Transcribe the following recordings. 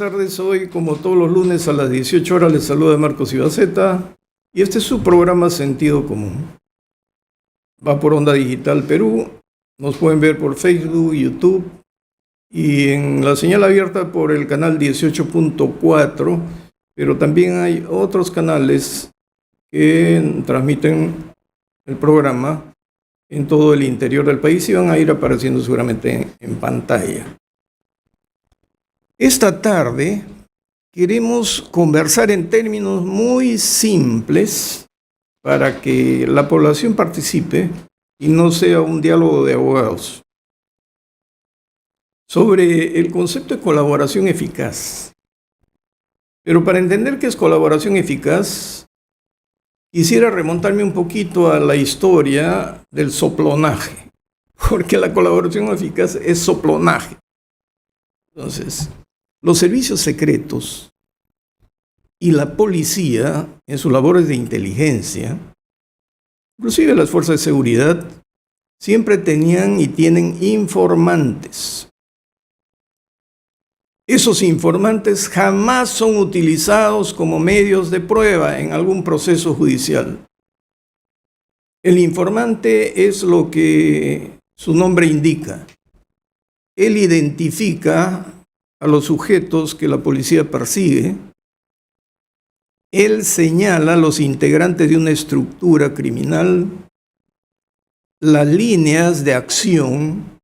tardes. Hoy, como todos los lunes a las 18 horas, les saluda Marcos Ibaceta y este es su programa Sentido Común. Va por Onda Digital Perú, nos pueden ver por Facebook, YouTube y en la señal abierta por el canal 18.4, pero también hay otros canales que transmiten el programa en todo el interior del país y van a ir apareciendo seguramente en pantalla. Esta tarde queremos conversar en términos muy simples para que la población participe y no sea un diálogo de abogados, sobre el concepto de colaboración eficaz. Pero para entender qué es colaboración eficaz, quisiera remontarme un poquito a la historia del soplonaje, porque la colaboración eficaz es soplonaje. Entonces, los servicios secretos y la policía, en sus labores de inteligencia, inclusive las fuerzas de seguridad, siempre tenían y tienen informantes. Esos informantes jamás son utilizados como medios de prueba en algún proceso judicial. El informante es lo que su nombre indica. Él identifica a los sujetos que la policía persigue. Él señala a los integrantes de una estructura criminal, las líneas de acción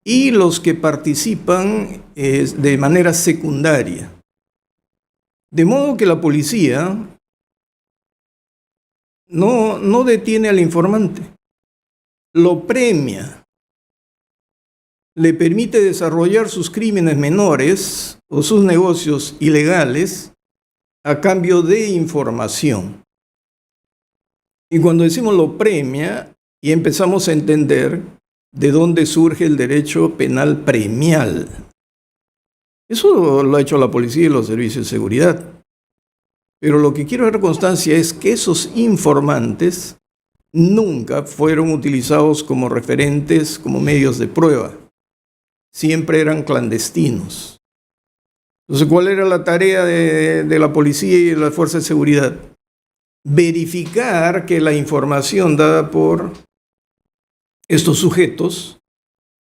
y los que participan de manera secundaria. De modo que la policía no detiene al informante, lo premia, le permite desarrollar sus crímenes menores o sus negocios ilegales a cambio de información. Y cuando decimos lo premia, y empezamos a entender de dónde surge el derecho penal premial. Eso lo ha hecho la policía y los servicios de seguridad. Pero lo que quiero dar constancia es que esos informantes nunca fueron utilizados como referentes, como medios de prueba. Siempre eran clandestinos. Entonces, ¿cuál era la tarea de la policía y de las fuerzas de seguridad? Verificar que la información dada por estos sujetos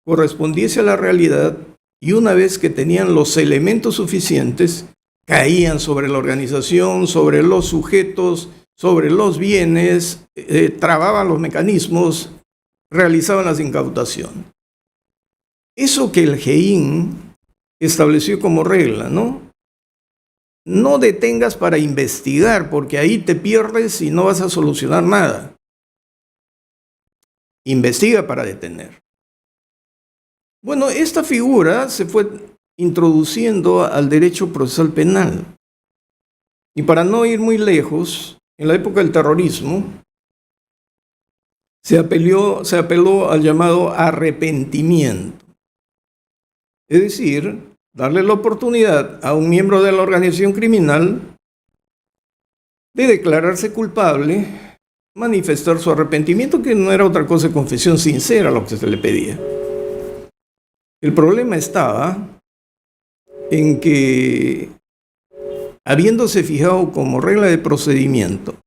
correspondiese a la realidad y una vez que tenían los elementos suficientes, caían sobre la organización, sobre los sujetos, sobre los bienes, trababan los mecanismos, realizaban las incautaciones. Eso que el GEIN estableció como regla, ¿no? No detengas para investigar, porque ahí te pierdes y no vas a solucionar nada. Investiga para detener. Bueno, esta figura se fue introduciendo al derecho procesal penal. Y para no ir muy lejos, en la época del terrorismo, se apeló al llamado arrepentimiento. Es decir, darle la oportunidad a un miembro de la organización criminal de declararse culpable, manifestar su arrepentimiento, que no era otra cosa que confesión sincera lo que se le pedía. El problema estaba en que, habiéndose fijado como regla de procedimiento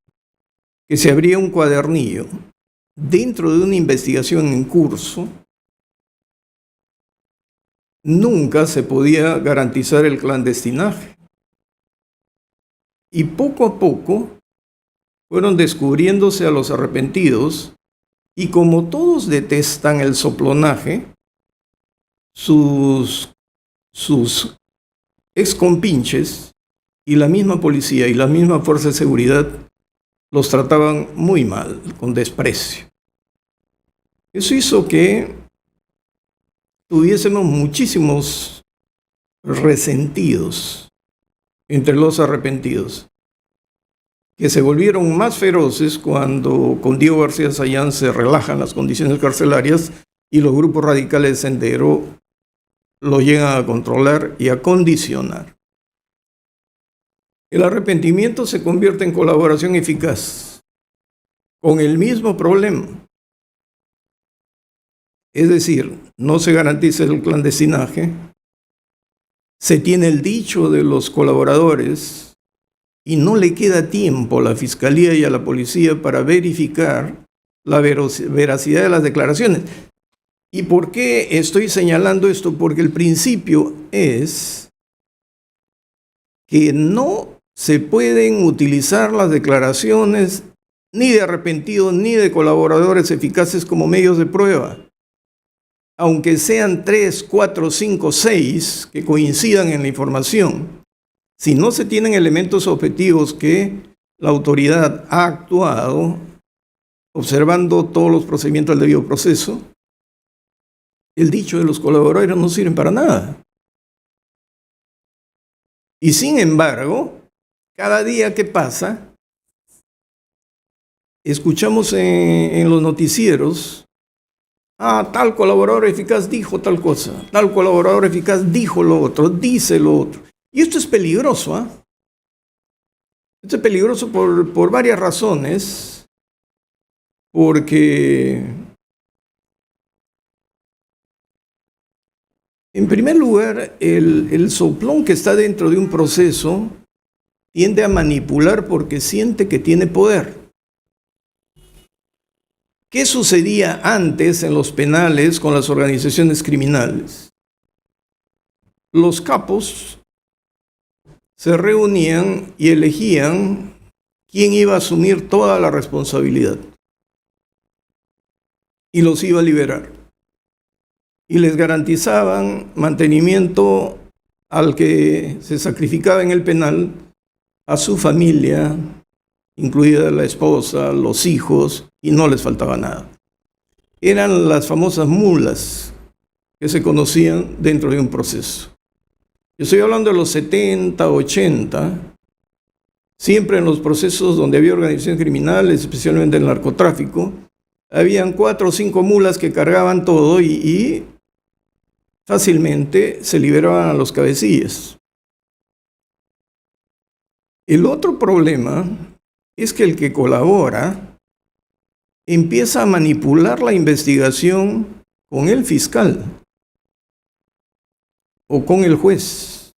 que se abría un cuadernillo dentro de una investigación en curso, nunca se podía garantizar el clandestinaje. Y poco a poco fueron descubriéndose a los arrepentidos y como todos detestan el soplonaje, sus excompinches y la misma policía y la misma fuerza de seguridad los trataban muy mal, con desprecio. Eso hizo que tuviésemos muchísimos resentidos entre los arrepentidos, que se volvieron más feroces cuando con Diego García Sayán se relajan las condiciones carcelarias y los grupos radicales de Sendero lo llegan a controlar y a condicionar. El arrepentimiento se convierte en colaboración eficaz, con el mismo problema. Es decir, no se garantiza el clandestinaje, se tiene el dicho de los colaboradores y no le queda tiempo a la Fiscalía y a la Policía para verificar la veracidad de las declaraciones. ¿Y por qué estoy señalando esto? Porque el principio es que no se pueden utilizar las declaraciones ni de arrepentidos ni de colaboradores eficaces como medios de prueba, aunque sean 3, 4, 5, 6 que coincidan en la información. Si no se tienen elementos objetivos que la autoridad ha actuado observando todos los procedimientos del debido proceso, el dicho de los colaboradores no sirve para nada. Y sin embargo, cada día que pasa, escuchamos en los noticieros, tal colaborador eficaz dijo tal cosa, tal colaborador eficaz dijo lo otro, dice lo otro. Y esto es peligroso, ¿ah? Esto es peligroso por varias razones, porque en primer lugar, el soplón que está dentro de un proceso tiende a manipular porque siente que tiene poder. ¿Qué sucedía antes en los penales con las organizaciones criminales? Los capos se reunían y elegían quién iba a asumir toda la responsabilidad y los iba a liberar. Y les garantizaban mantenimiento al que se sacrificaba en el penal, a su familia, incluida la esposa, los hijos, y no les faltaba nada. Eran las famosas mulas que se conocían dentro de un proceso. Yo estoy hablando de los 70, 80, siempre en los procesos donde había organizaciones criminales, especialmente el narcotráfico, habían 4 o 5 mulas que cargaban todo y fácilmente se liberaban a los cabecillas. El otro problema es que el que colabora empieza a manipular la investigación con el fiscal o con el juez,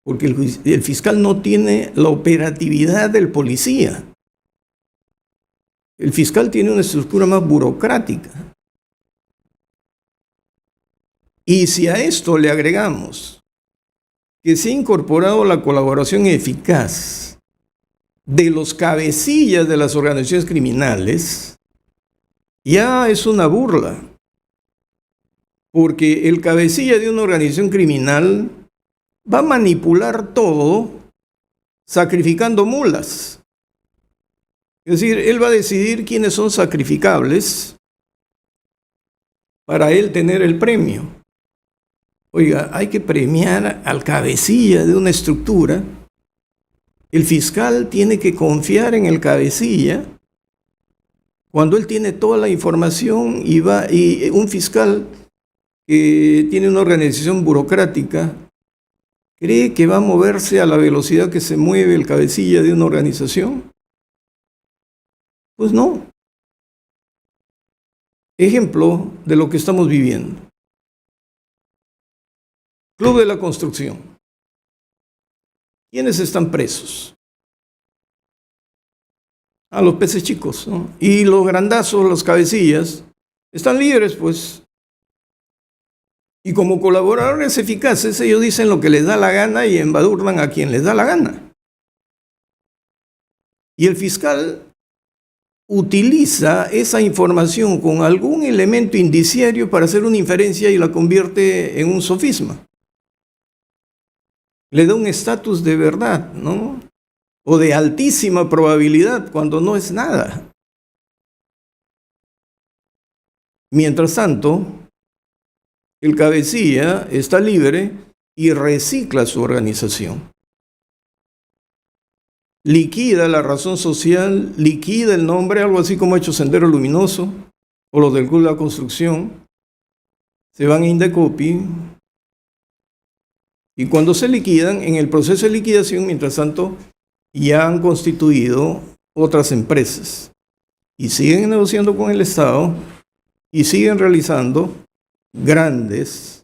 porque el fiscal no tiene la operatividad del policía. El fiscal tiene una estructura más burocrática. Y si a esto le agregamos que se ha incorporado la colaboración eficaz de los cabecillas de las organizaciones criminales, ya es una burla. Porque el cabecilla de una organización criminal va a manipular todo sacrificando mulas. Es decir, él va a decidir quiénes son sacrificables para él tener el premio. Oiga, hay que premiar al cabecilla de una estructura. El fiscal tiene que confiar en el cabecilla cuando él tiene toda la información y un fiscal que tiene una organización burocrática cree que va a moverse a la velocidad que se mueve el cabecilla de una organización. Pues no. Ejemplo de lo que estamos viviendo. Club de la Construcción. ¿Quiénes están presos? Los peces chicos, ¿no? Y los grandazos, los cabecillas, están libres, pues. Y como colaboradores eficaces, ellos dicen lo que les da la gana y embadurnan a quien les da la gana. Y el fiscal utiliza esa información con algún elemento indiciario para hacer una inferencia y la convierte en un sofisma. Le da un estatus de verdad, ¿no? O de altísima probabilidad, cuando no es nada. Mientras tanto, el cabecilla está libre y recicla su organización. Liquida la razón social, liquida el nombre, algo así como ha hecho Sendero Luminoso o los del Club de la Construcción. Se van a Indecopi. Y cuando se liquidan, en el proceso de liquidación, mientras tanto, ya han constituido otras empresas. Y siguen negociando con el Estado y siguen realizando grandes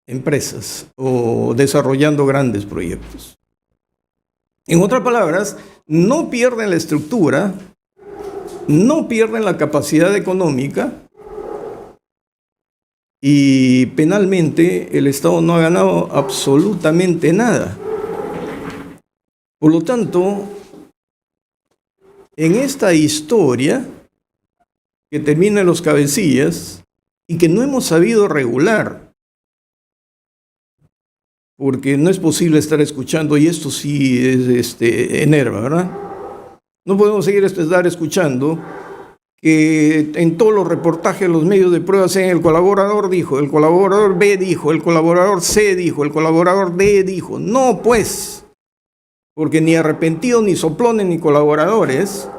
empresas o desarrollando grandes proyectos. En otras palabras, no pierden la estructura, no pierden la capacidad económica y penalmente el Estado no ha ganado absolutamente nada. Por lo tanto, en esta historia que termina en los cabecillas y que no hemos sabido regular, porque no es posible estar escuchando, y esto sí enerva, ¿verdad? No podemos seguir estar escuchando que en todos los reportajes, los medios de prueba, sean el colaborador dijo, el colaborador B dijo, el colaborador C dijo, el colaborador D dijo. No, pues, porque ni arrepentidos, ni soplones, ni colaboradores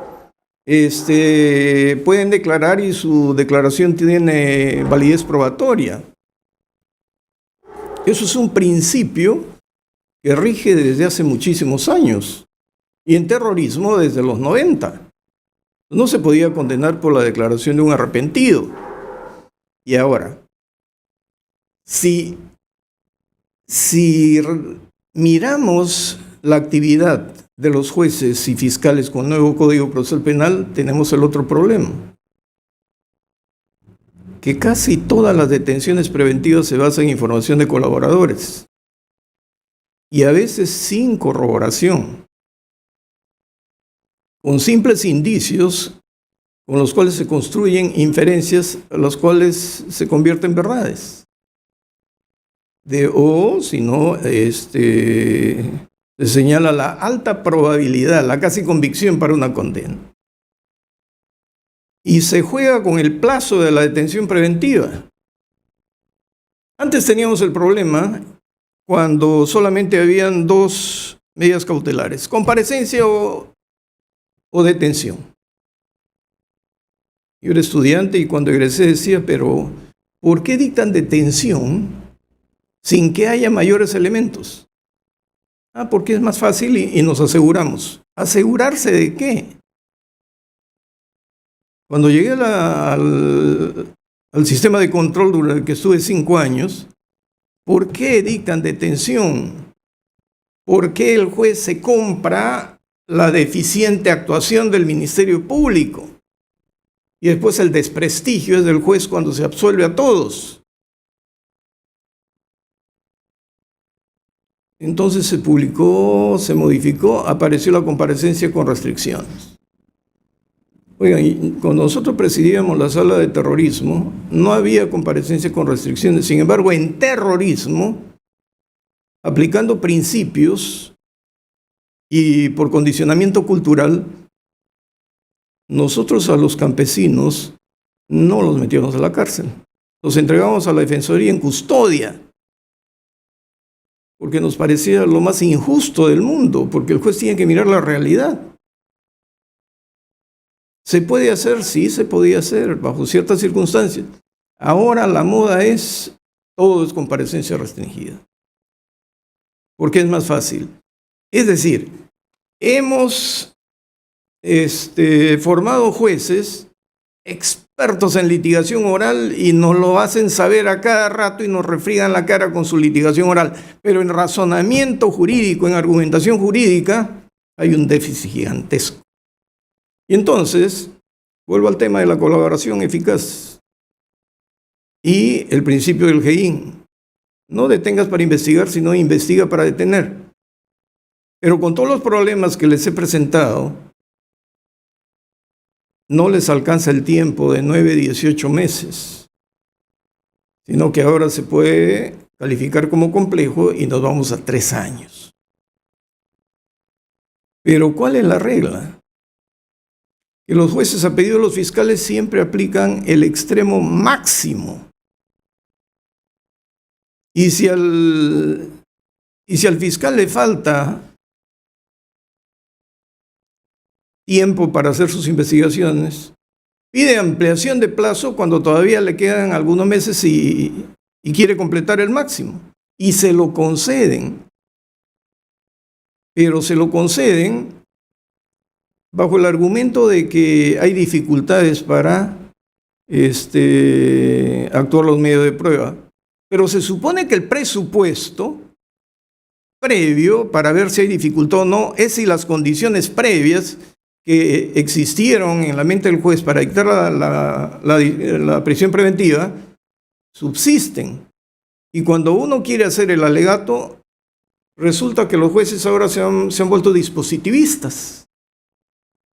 pueden declarar y su declaración tiene validez probatoria. Eso es un principio que rige desde hace muchísimos años y en terrorismo desde los 90. No se podía condenar por la declaración de un arrepentido. Y ahora, si miramos la actividad de los jueces y fiscales con el nuevo Código Procesal Penal, tenemos el otro problema, que casi todas las detenciones preventivas se basan en información de colaboradores y a veces sin corroboración, con simples indicios con los cuales se construyen inferencias, a las cuales se convierten en verdades. Si no, se señala la alta probabilidad, la casi convicción para una condena. Y se juega con el plazo de la detención preventiva. Antes teníamos el problema cuando solamente habían dos medidas cautelares, comparecencia o detención. Yo era estudiante y cuando egresé decía, pero ¿por qué dictan detención sin que haya mayores elementos? Porque es más fácil y nos aseguramos. ¿Asegurarse de qué? Cuando llegué al sistema de control durante el que estuve 5 años, ¿por qué dictan detención? ¿Por qué el juez se compra la deficiente actuación del Ministerio Público? Y después el desprestigio es del juez cuando se absuelve a todos. Entonces se publicó, se modificó, apareció la comparecencia con restricciones. Oigan, y cuando nosotros presidíamos la sala de terrorismo, no había comparecencia con restricciones. Sin embargo, en terrorismo, aplicando principios y por condicionamiento cultural, nosotros a los campesinos no los metíamos a la cárcel. Los entregábamos a la Defensoría en custodia, porque nos parecía lo más injusto del mundo, porque el juez tiene que mirar la realidad. ¿Se puede hacer? Sí, se podía hacer, bajo ciertas circunstancias. Ahora la moda es, todo es comparecencia restringida, porque es más fácil. Es decir, hemos formado jueces expertos en litigación oral y nos lo hacen saber a cada rato y nos refriegan la cara con su litigación oral. Pero en razonamiento jurídico, en argumentación jurídica, hay un déficit gigantesco. Y entonces, vuelvo al tema de la colaboración eficaz y el principio del GEIN. No detengas para investigar, sino investiga para detener. Pero con todos los problemas que les he presentado, no les alcanza el tiempo de 9, 18 meses, sino que ahora se puede calificar como complejo y nos vamos a 3 años. Pero ¿cuál es la regla? Que los jueces, a pedido de los fiscales, siempre aplican el extremo máximo. Y si al fiscal le falta tiempo para hacer sus investigaciones, pide ampliación de plazo cuando todavía le quedan algunos meses y quiere completar el máximo. Y se lo conceden. Pero se lo conceden bajo el argumento de que hay dificultades para actuar los medios de prueba. Pero se supone que el presupuesto previo, para ver si hay dificultad o no, es si las condiciones previas que existieron en la mente del juez para dictar la prisión preventiva subsisten. Y cuando uno quiere hacer el alegato, resulta que los jueces ahora se han vuelto dispositivistas.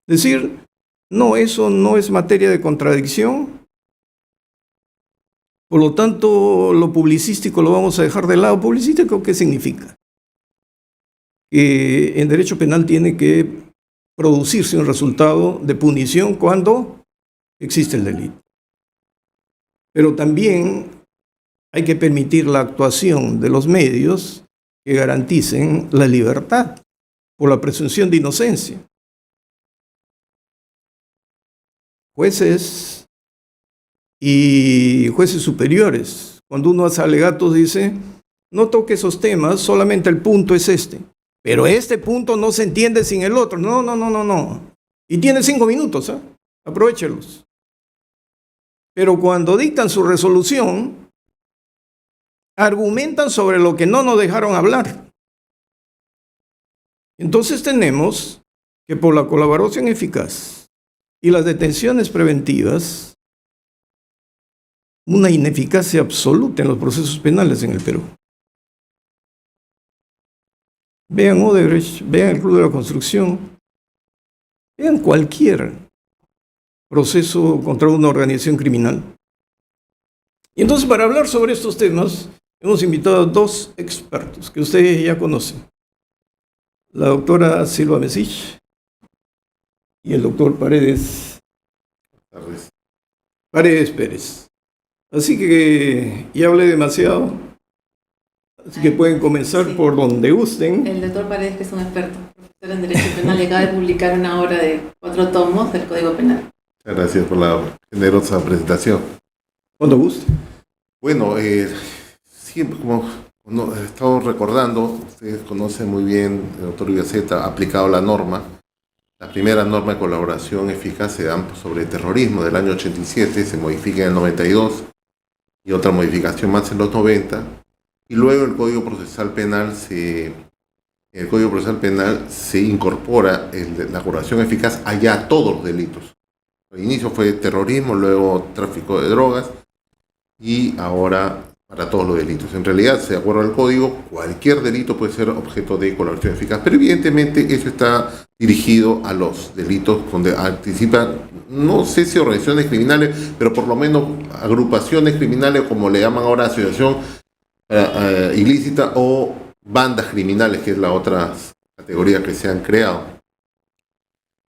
Es decir, no, eso no es materia de contradicción. Por lo tanto, lo publicístico lo vamos a dejar de lado. ¿Publicístico qué significa? Que en derecho penal tiene que producirse un resultado de punición cuando existe el delito. Pero también hay que permitir la actuación de los medios que garanticen la libertad por la presunción de inocencia. Jueces y jueces superiores, cuando uno hace alegatos dice, no toque esos temas, solamente el punto es este. Pero este punto no se entiende sin el otro. No. Y tiene 5 minutos, ¿eh? Aprovéchelos. Pero cuando dictan su resolución, argumentan sobre lo que no nos dejaron hablar. Entonces tenemos que por la colaboración eficaz y las detenciones preventivas, una ineficacia absoluta en los procesos penales en el Perú. Vean Odebrecht, vean el Club de la Construcción, vean cualquier proceso contra una organización criminal. Y entonces, para hablar sobre estos temas, hemos invitado a 2 expertos que ustedes ya conocen. La doctora Silva Mesich y el doctor Paredes Pérez. Así que ya hablé demasiado, así que pueden comenzar por donde gusten. El doctor Paredes, que es un experto, profesor en Derecho Penal, acaba de publicar una obra de 4 tomos del Código Penal. Muchas gracias por la generosa presentación. Cuando guste. Bueno, siempre como estamos recordando, ustedes conocen muy bien, el doctor Ubiaceta ha aplicado la norma. La primera norma de colaboración eficaz se dan sobre terrorismo del año 87, se modifica en el 92 y otra modificación más en los 90. Y luego el Código Procesal Penal se incorpora la colaboración eficaz allá a todos los delitos. Al inicio fue terrorismo, luego tráfico de drogas y ahora para todos los delitos. En realidad, de acuerdo al código, cualquier delito puede ser objeto de colaboración eficaz, pero evidentemente eso está dirigido a los delitos donde participan, no sé si organizaciones criminales, pero por lo menos agrupaciones criminales, como le llaman ahora asociación ilícita, o bandas criminales, que es la otra categoría que se han creado.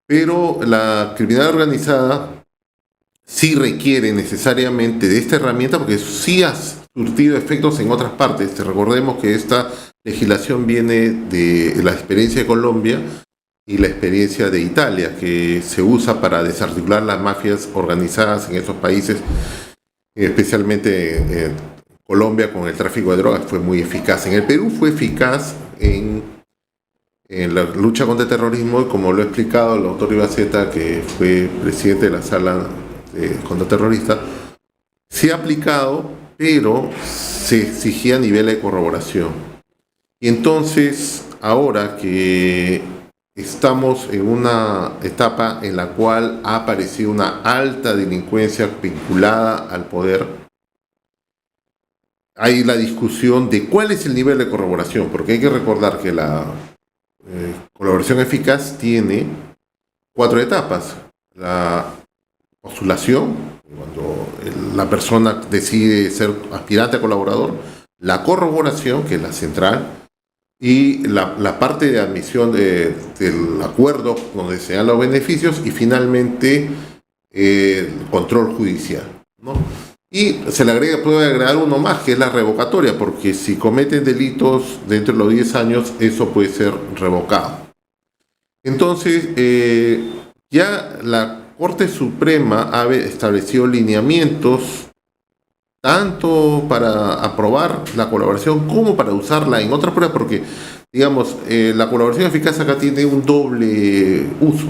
Pero la criminalidad organizada sí requiere necesariamente de esta herramienta porque sí ha surtido efectos en otras partes. Recordemos que esta legislación viene de la experiencia de Colombia y la experiencia de Italia, que se usa para desarticular las mafias organizadas en esos países, especialmente Colombia con el tráfico de drogas fue muy eficaz. En el Perú fue eficaz en la lucha contra el terrorismo, y como lo ha explicado el doctor Ubiaceta, que fue presidente de la sala contraterrorista, se ha aplicado, pero se exigía nivel de corroboración. Y entonces, ahora que estamos en una etapa en la cual ha aparecido una alta delincuencia vinculada al poder, hay la discusión de cuál es el nivel de corroboración, porque hay que recordar que la colaboración eficaz tiene 4 etapas. La postulación, cuando la persona decide ser aspirante a colaborador, la corroboración, que es la central, y la parte de admisión del acuerdo donde se dan los beneficios, y finalmente el control judicial, ¿no? Y puede agregar uno más, que es la revocatoria, porque si cometen delitos dentro de los 10 años, eso puede ser revocado. Entonces, ya la Corte Suprema ha establecido lineamientos tanto para aprobar la colaboración como para usarla en otras pruebas, porque, digamos, la colaboración eficaz acá tiene un doble uso.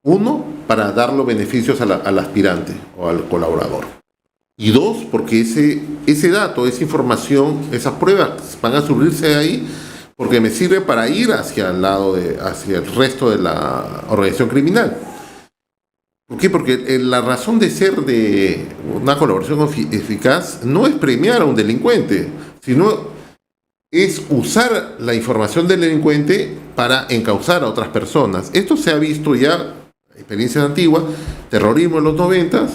Uno, para dar los beneficios al aspirante o al colaborador. Y dos, porque ese dato, esa información, esas pruebas van a subirse ahí porque me sirve para ir hacia el resto de la organización criminal. ¿Por qué? Porque la razón de ser de una colaboración eficaz no es premiar a un delincuente, sino es usar la información del delincuente para encauzar a otras personas. Esto se ha visto ya, experiencias antiguas, terrorismo en los 90,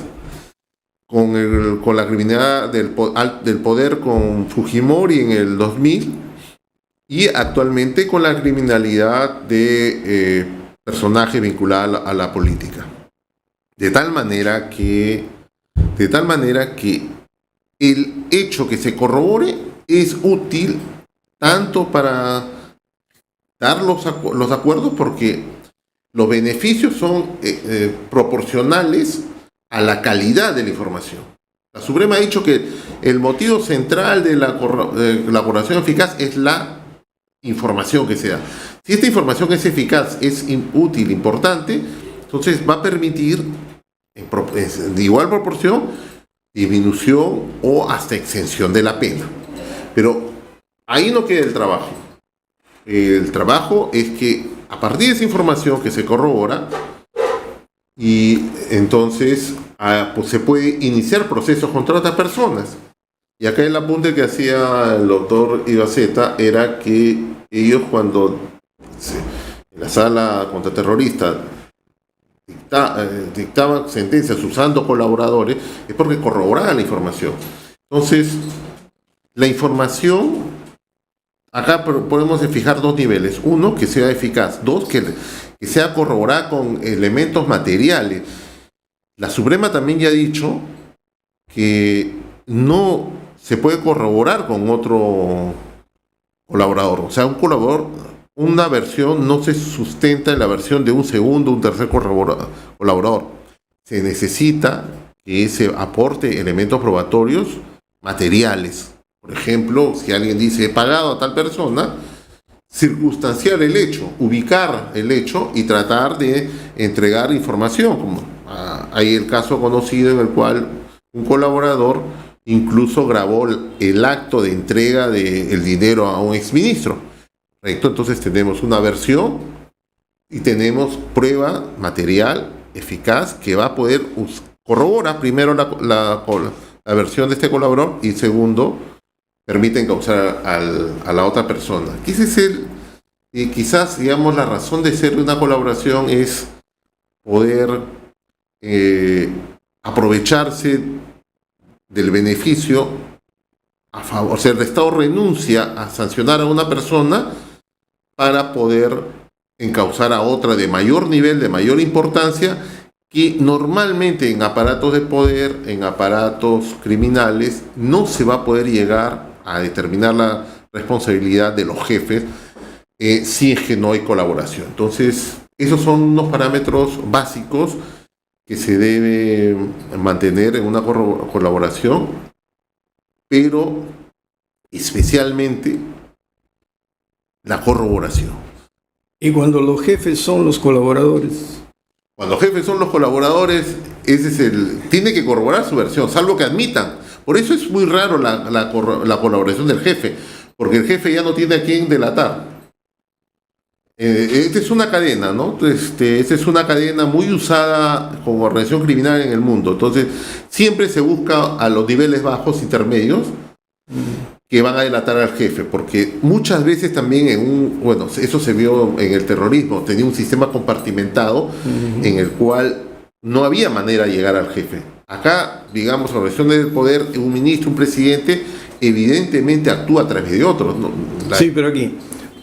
con la criminalidad del poder con Fujimori en el 2000 y actualmente con la criminalidad de personajes vinculados a la política. De tal manera que el hecho que se corrobore es útil tanto para dar los acuerdos, porque los beneficios son proporcionales a la calidad de la información. La Suprema ha dicho que el motivo central de la colaboración eficaz es la información que se da. Si esta información es eficaz, es útil, importante, entonces va a permitir de igual proporción disminución o hasta exención de la pena. Pero ahí no queda el trabajo. El trabajo es que a partir de esa información que se corrobora, y entonces pues se puede iniciar procesos contra otras personas. Y acá el apunte que hacía el doctor Ibaceta era que ellos, cuando en la sala contraterrorista dictaban sentencias usando colaboradores, es porque corroboraban la información. Entonces, la información, acá podemos fijar dos niveles. Uno, que sea eficaz. Dos, que sea corroborada con elementos materiales. La Suprema también ya ha dicho que no se puede corroborar con otro colaborador. O sea, un colaborador, una versión no se sustenta en la versión de un segundo, un tercer colaborador. Se necesita que se aporte elementos probatorios materiales. Por ejemplo, si alguien dice he pagado a tal persona, circunstanciar el hecho, ubicar el hecho y tratar de entregar información. Como hay el caso conocido en el cual un colaborador incluso grabó el acto de entrega del dinero a un exministro. ¿Correcto? Entonces tenemos una versión y tenemos prueba material eficaz que va a poder corroborar primero la versión de este colaborador y segundo, permite encauzar a la otra persona. Quizás, digamos, la razón de ser de una colaboración es poder aprovecharse del beneficio a favor. O sea, el Estado renuncia a sancionar a una persona para poder encauzar a otra de mayor nivel, de mayor importancia, que normalmente en aparatos de poder, en aparatos criminales, no se va a poder llegar a determinar la responsabilidad de los jefes si es que no hay colaboración. Entonces, esos son unos parámetros básicos que se debe mantener en una colaboración, pero especialmente la corroboración. Y cuando los jefes son los colaboradores. Cuando los jefes son los colaboradores, tiene que corroborar su versión, salvo que admitan. Por eso es muy raro la colaboración del jefe, porque el jefe ya no tiene a quién delatar. Esta es una cadena, ¿no? Esta es una cadena muy usada como organización criminal en el mundo. Entonces, siempre se busca a los niveles bajos, intermedios, que van a delatar al jefe, porque muchas veces también eso se vio en el terrorismo, tenía un sistema compartimentado en el cual no había manera de llegar al jefe. Acá, digamos, la relación del poder, un ministro, un presidente, evidentemente actúa a través de otros, ¿no? Sí, pero aquí,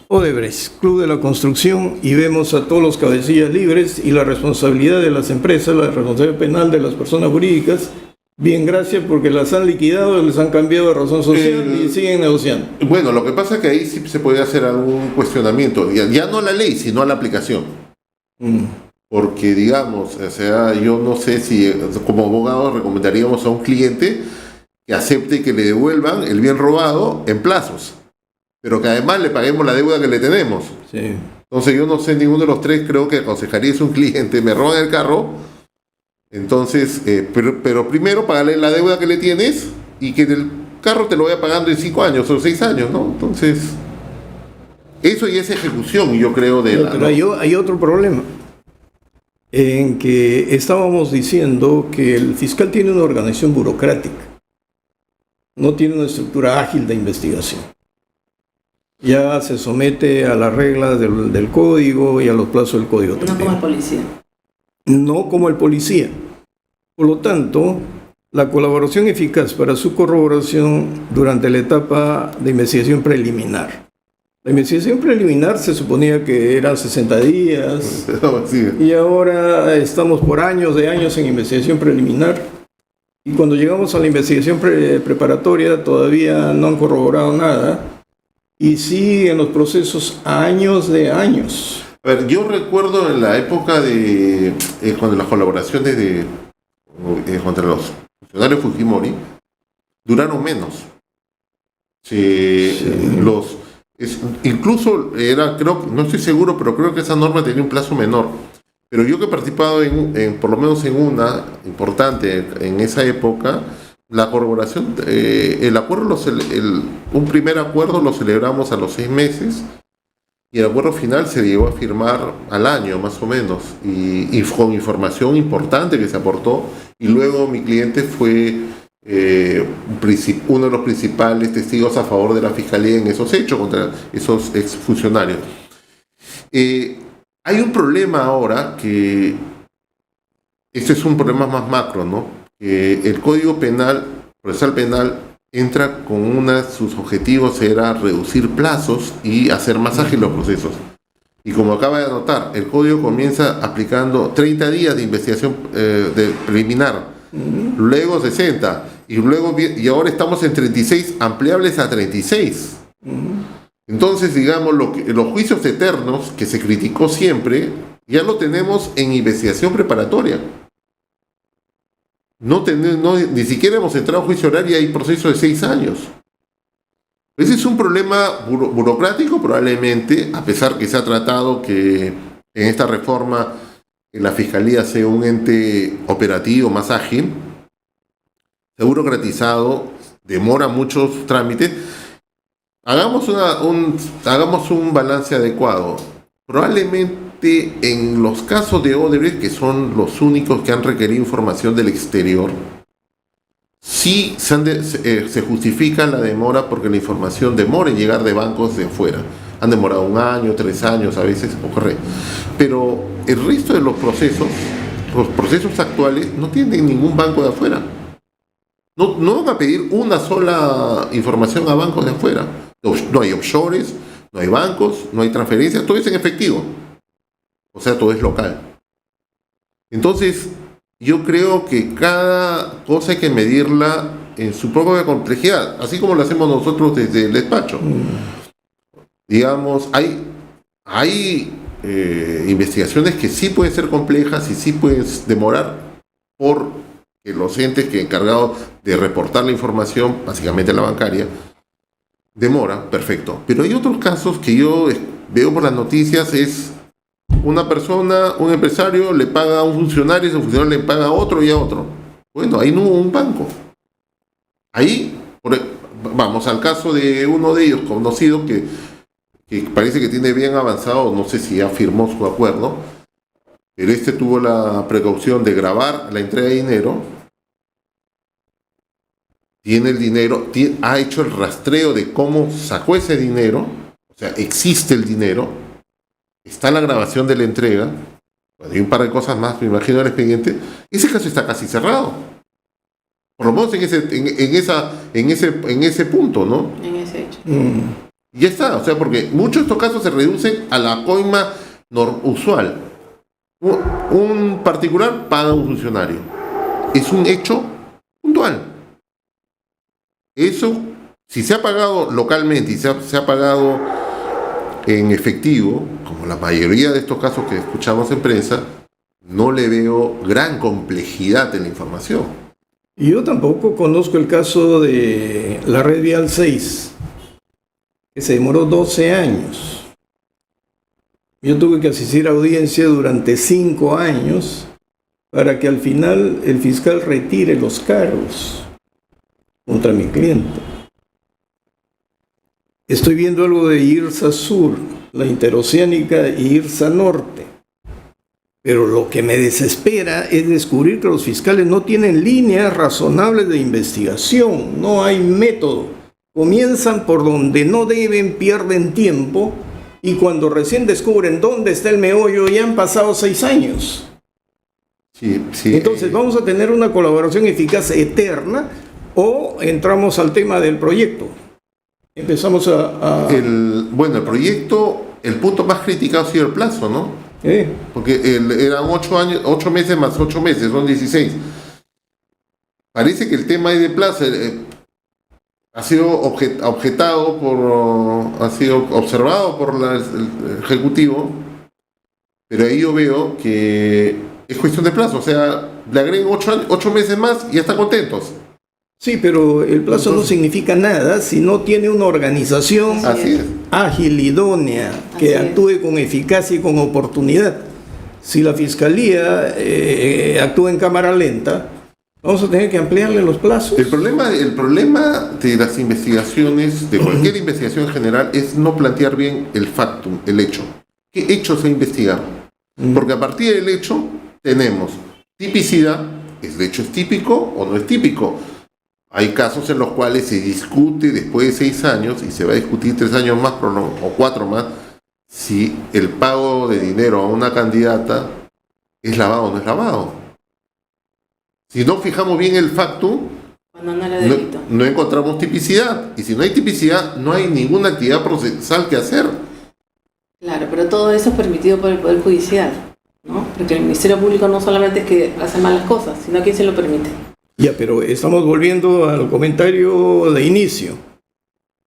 Odebrecht, Club de la Construcción, y vemos a todos los cabecillas libres y la responsabilidad de las empresas, la responsabilidad penal de las personas jurídicas. Bien, gracias, porque las han liquidado, les han cambiado de razón social y siguen negociando. Bueno, lo que pasa es que ahí sí se puede hacer algún cuestionamiento, ya no a la ley, sino a la aplicación. Porque, digamos, o sea, yo no sé si como abogado recomendaríamos a un cliente que acepte que le devuelvan el bien robado en plazos, pero que además le paguemos la deuda que le tenemos. Sí. Entonces yo no sé, ninguno de los tres creo que aconsejaría a un cliente, me roban el carro, Entonces, pero primero pagarle la deuda que le tienes y que el carro te lo vaya pagando en 5 años o 6 años, ¿no? Entonces, eso ya es ejecución, yo creo, de la... Pero hay otro problema, en que estábamos diciendo que el fiscal tiene una organización burocrática, no tiene una estructura ágil de investigación. Ya se somete a las reglas del código y a los plazos del código No también. como el policía. No como el policía. Por lo tanto, la colaboración eficaz para su corroboración durante la etapa de investigación preliminar. La investigación preliminar se suponía que eran 60 días Sí. y ahora estamos por años de años en investigación preliminar y cuando llegamos a la investigación preparatoria todavía no han corroborado nada y siguen los procesos años de años. A ver, yo recuerdo en la época de cuando las colaboraciones contra los funcionarios Fujimori duraron menos. Incluso era, creo, no estoy seguro, pero creo que esa norma tenía un plazo menor. Pero yo que he participado por lo menos en una importante en esa época, la corroboración, el acuerdo, un primer acuerdo lo celebramos a los 6 meses. Y el acuerdo final se llegó a firmar al año, más o menos, y con información importante que se aportó. Y luego mi cliente fue uno de los principales testigos a favor de la fiscalía en esos hechos contra esos exfuncionarios. Hay un problema ahora que este es un problema más macro, ¿no? El Código Penal, Procesal Penal, entra con uno de sus objetivos era reducir plazos y hacer más ágiles los procesos. Y como acaba de anotar, el código comienza aplicando 30 días de investigación preliminar, luego 60, y ahora estamos en 36, ampliables a 36. Entonces, digamos, los juicios eternos que se criticó siempre, ya lo tenemos en investigación preparatoria. Ni siquiera hemos entrado a juicio oral y hay proceso de 6 años. Ese es un problema burocrático probablemente, a pesar que se ha tratado que en esta reforma la Fiscalía sea un ente operativo más ágil. Se ha burocratizado, demora muchos trámites. Hagamos un balance adecuado. Probablemente en los casos de Odebrecht, que son los únicos que han requerido información del exterior, sí se justifica la demora porque la información demora en llegar de bancos de afuera. Han demorado 1 año, 3 años, a veces ocurre. Pero el resto de los procesos actuales no tienen ningún banco de afuera. No van a pedir una sola información a bancos de afuera. No hay offshores, no hay bancos, no hay transferencias, todo es en efectivo. O sea, todo es local. Entonces, yo creo que cada cosa hay que medirla en su propia complejidad, así como lo hacemos nosotros desde el despacho. Digamos, hay investigaciones que sí pueden ser complejas y sí pueden demorar porque los entes que encargados de reportar la información, básicamente la bancaria, demora, perfecto. Pero hay otros casos que yo veo por las noticias, es una persona, un empresario le paga a un funcionario, ese funcionario le paga a otro y a otro. Bueno, ahí no hubo un banco. Ahí, vamos al caso de uno de ellos conocido que parece que tiene bien avanzado, no sé si ya firmó su acuerdo, pero tuvo la precaución de grabar la entrega de dinero, tiene el dinero, ha hecho el rastreo de cómo sacó ese dinero, o sea, existe el dinero, está la grabación de la entrega, hay un par de cosas más, me imagino, el expediente. Ese caso está casi cerrado. Por lo menos en ese punto, ¿no? En ese hecho. Y ya está, o sea, porque muchos de estos casos se reducen a la coima usual. Un particular paga a un funcionario. Es un hecho puntual. Eso, si se ha pagado localmente y se ha pagado en efectivo, como la mayoría de estos casos que escuchamos en prensa, no le veo gran complejidad en la información. Y yo tampoco conozco el caso de la red vial 6, que se demoró 12 años. Yo tuve que asistir a audiencia durante 5 años para que al final el fiscal retire los cargos contra mi cliente. Estoy viendo algo de IRSA Sur, la Interoceánica y IRSA Norte. Pero lo que me desespera es descubrir que los fiscales no tienen líneas razonables de investigación, no hay método. Comienzan por donde no deben, pierden tiempo, y cuando recién descubren dónde está el meollo ya han pasado 6 años. Sí, Entonces, ¿vamos a tener una colaboración eficaz eterna o entramos al tema del proyecto? Empezamos el proyecto, el punto más criticado ha sido el plazo, ¿no? Porque eran 8 meses más 8 meses, son 16. Parece que el tema de plazo ha sido observado por el Ejecutivo, pero ahí yo veo que es cuestión de plazo, o sea, le agregan 8 meses más y ya están contentos. Sí, pero el plazo no significa nada si no tiene una organización ágil, idónea, que actúe con eficacia y con oportunidad. Si la Fiscalía actúa en cámara lenta, vamos a tener que ampliarle los plazos. El problema de las investigaciones, de cualquier investigación en general, es no plantear bien el factum, el hecho. ¿Qué hecho se investiga? Porque a partir del hecho tenemos tipicidad, ¿el hecho es típico o no es típico? Hay casos en los cuales se discute después de 6 años y se va a discutir 3 años más o 4 más si el pago de dinero a una candidata es lavado o no es lavado. Si no fijamos bien el factum, no encontramos tipicidad. Y si no hay tipicidad, no hay ninguna actividad procesal que hacer. Claro, pero todo eso es permitido por el Poder Judicial, ¿no? Porque el Ministerio Público no solamente es que hace malas cosas, sino que se lo permite. Ya, pero estamos volviendo al comentario de inicio.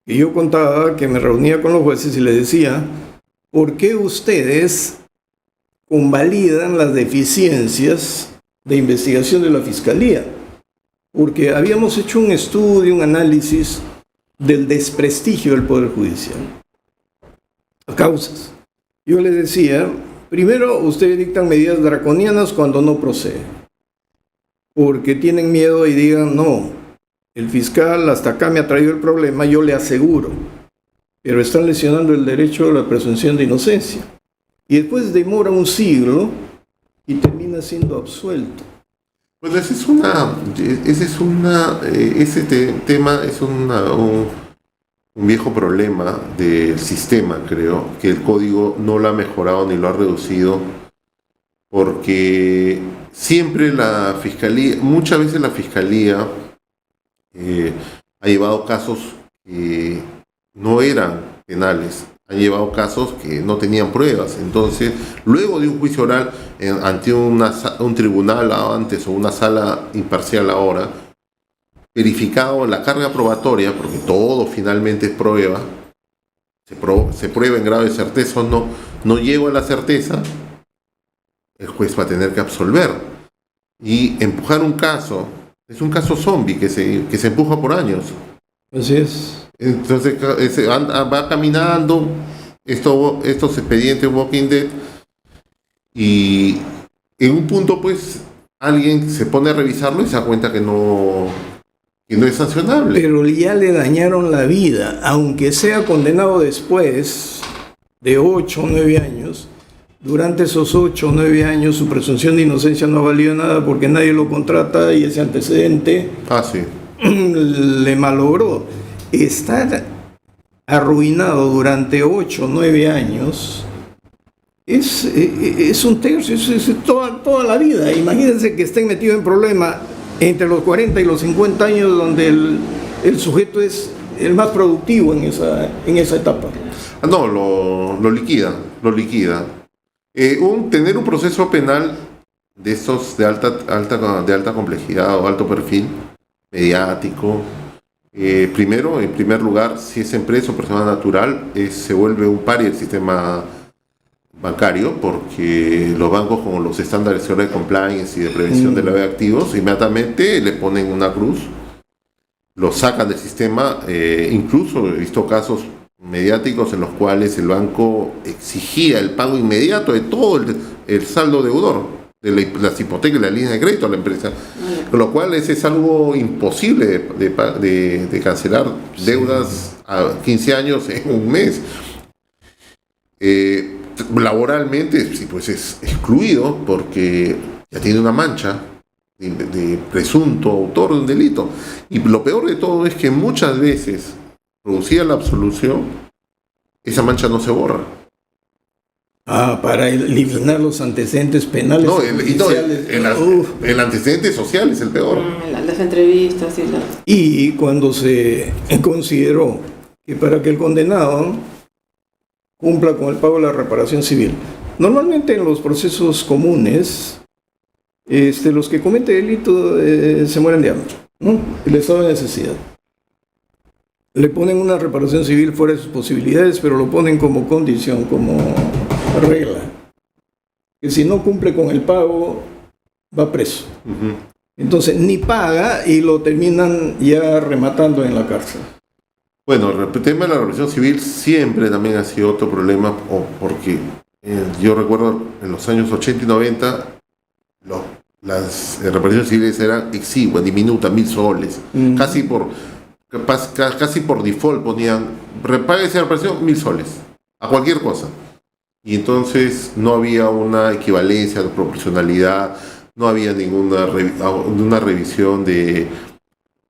Y yo contaba que me reunía con los jueces y les decía, ¿por qué ustedes convalidan las deficiencias de investigación de la Fiscalía? Porque habíamos hecho un estudio, un análisis del desprestigio del Poder Judicial. Causas. Yo les decía, primero, ustedes dictan medidas draconianas cuando no proceden. Porque tienen miedo y digan, no, el fiscal hasta acá me ha traído el problema, yo le aseguro. Pero están lesionando el derecho a la presunción de inocencia. Y después demora un siglo y termina siendo absuelto. Bueno, ese tema es un viejo problema del sistema, creo, que el código no lo ha mejorado ni lo ha reducido, porque siempre la Fiscalía, muchas veces la Fiscalía ha llevado casos que no eran penales, han llevado casos que no tenían pruebas. Entonces, luego de un juicio oral ante un tribunal antes o una sala imparcial ahora, verificado la carga probatoria, porque todo finalmente es prueba, se prueba en grado de certeza o no llego a la certeza, el juez va a tener que absolver. Y empujar un caso, es un caso zombie que se empuja por años. Así es. Entonces va caminando estos expedientes Walking Dead y en un punto pues alguien se pone a revisarlo y se da cuenta que no es sancionable. Pero ya le dañaron la vida, aunque sea condenado después de 8 o 9 años. Durante esos 8 o 9 años su presunción de inocencia no valió nada porque nadie lo contrata y ese antecedente le malogró. Estar arruinado durante 8 o 9 años es un tercio, es toda la vida. Imagínense que estén metidos en problema entre los 40 y los 50 años donde el sujeto es el más productivo en esa etapa. No, lo liquida. Tener un proceso penal de estos de alta complejidad o alto perfil mediático, en primer lugar, si es empresa o persona natural, se vuelve un paria del sistema bancario, porque los bancos con los estándares de compliance y de prevención de lavado de activos inmediatamente le ponen una cruz, lo sacan del sistema. Incluso he visto casos mediáticos en los cuales el banco exigía el pago inmediato de todo el saldo deudor. de las hipotecas y la línea de crédito a la empresa, con lo cual es algo imposible de cancelar deudas a 15 años en un mes. Laboralmente, sí, pues es excluido porque ya tiene una mancha de presunto autor de un delito. Y lo peor de todo es que muchas veces, producida la absolución, esa mancha no se borra. Para eliminar los antecedentes penales. No, el antecedente social es el peor. Las entrevistas y las... Y cuando se consideró que para que el condenado cumpla con el pago de la reparación civil, normalmente en los procesos comunes, los que cometen delito se mueren de hambre, ¿no? El estado de necesidad. Le ponen una reparación civil fuera de sus posibilidades, pero lo ponen como condición, como regla, que si no cumple con el pago va preso. Uh-huh. Entonces ni paga y lo terminan ya rematando en la cárcel. Bueno, el tema de la reparación civil siempre también ha sido otro problema, porque yo recuerdo en los años 80 y 90 las reparaciones civiles eran exiguas, diminutas, 1.000 soles. Casi por default ponían, pague esa reparación 1.000 soles, a cualquier cosa. Y entonces no había una equivalencia de proporcionalidad, no había una revisión de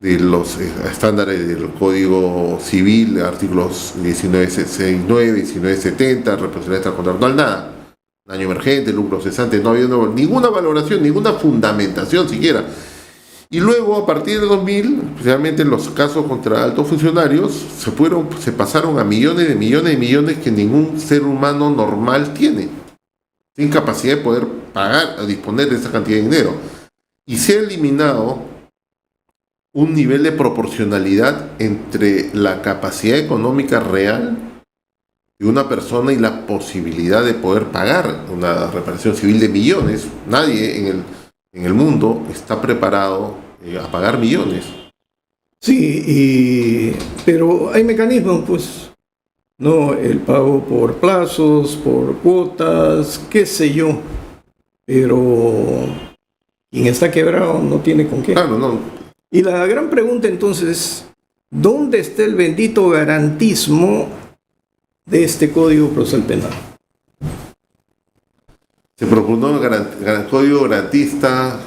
los estándares del Código Civil, artículos 1969, 1970, responsabilidad extracontractual, nada. Daño emergente, lucro cesante, no había ninguna valoración, ninguna fundamentación siquiera. Y luego, a partir de 2000, especialmente en los casos contra altos funcionarios, se pasaron a millones de millones que ningún ser humano normal tiene, sin capacidad de poder pagar o disponer de esa cantidad de dinero. Y se ha eliminado un nivel de proporcionalidad entre la capacidad económica real de una persona y la posibilidad de poder pagar una reparación civil de millones. Nadie en el mundo está preparado a pagar millones. Sí, pero hay mecanismos, pues, no, el pago por plazos, por cuotas, qué sé yo, pero quien está quebrado no tiene con qué. Claro, no. Y la gran pregunta entonces es, ¿dónde está el bendito garantismo de este Código Procesal Penal? Se propugnó código garantista.